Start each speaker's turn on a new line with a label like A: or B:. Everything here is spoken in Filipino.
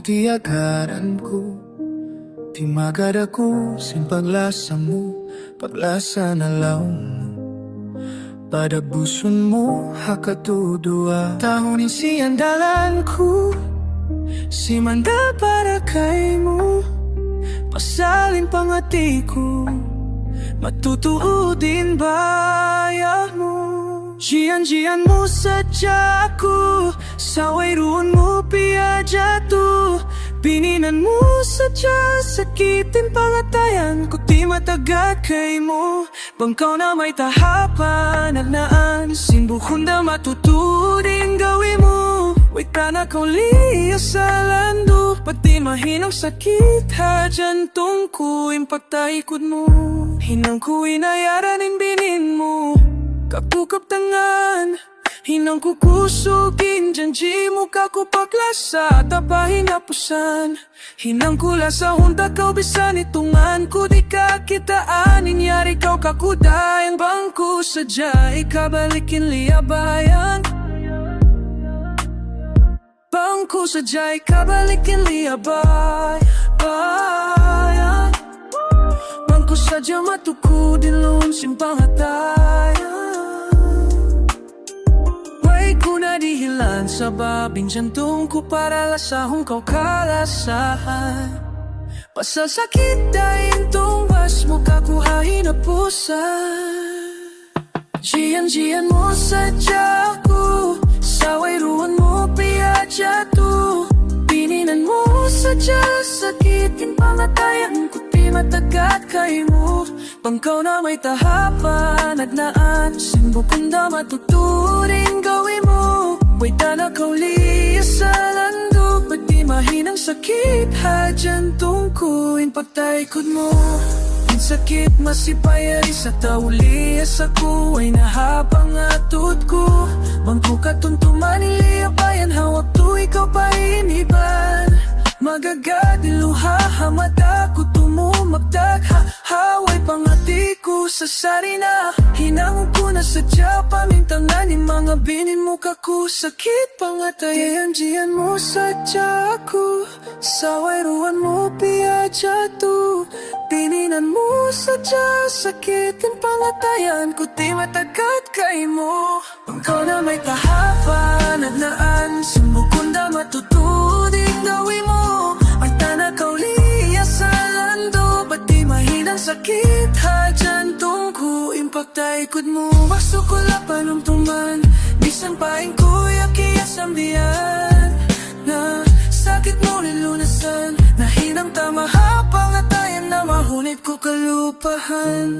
A: tiagaran ko. Di magad ako sin paglasa mo, paglasa na laong mo. Padabuson mo hakatudua, tahunin si andalan ko, si manda para kay mo. Pasalin pangati ko, matutuudin baya mo. Jian mo sadya ko, saway ruon mo piyadya-tu. Pininan mo sadya, sakitin pangatayan ko, di matagad kay mo. Bangkaw na may tahapan at naan, sinbukon na matutudin gawin mo. Wait ka na kauliya sa lando, pati mahinang sakit ha jantong ko, impagtaikod mo. Hinang ko inayaran in binin mo, kapukap tangan, hinang kukusugin, janji mo kakupaklasa, tapahin napusan. Hinang kula sa hunta kau bisan itungan ko, di ka kitaan, inyari kau kakudayang bangko, sadya ikabalikin liabayan. Bangko sadya ikabalikin liabayan. Bangko sadya matukudin lum simpangatayan. Ko na dihilan sa babing jantong ko, para lasahong kau kalasahan. Pasasakit dahil tumbas mo kakuhahin na pusan. Jian mo sadya ko, saway ruon mo piyadya-tu. Pininan mo sadya, sakitin pangatayan ko, di matagad kay mo. Bangkaw na may tahapan at naan, simbukon na matuturing gawin mo. Wait na kauliya sa lando, pati mahinang sakit ha jantong ko, impagtaikod mo. Ang sakit masipayari sa tauliya sa ko, ay nahabang atod ko. Bangko katuntuman iliabayan, hawak to ikaw pa iniban. Magagad iluha, hamata ko tumumagdag, haway pangati ko sa sarina. Hinangon ko na sadya, pamintangan ni mga binin mo kaku, sakit pangatayan. Jian mo sadya ko, saway ruan mo piyadya-tu. Pininan mo sadya, sakitin pangatayan ko, di matagad kay mo. Bangkaw na may tahapan at naan, simbukon na matutuding gawin mo. Sakit ha jantong ko, impagtaikod mo. Baso ko la panumtuman, bisan paing ko yakiya sambiyan. Na sakit mo nilunasan, nahinang tama ha pangatayan, na mahunit ko kalupahan.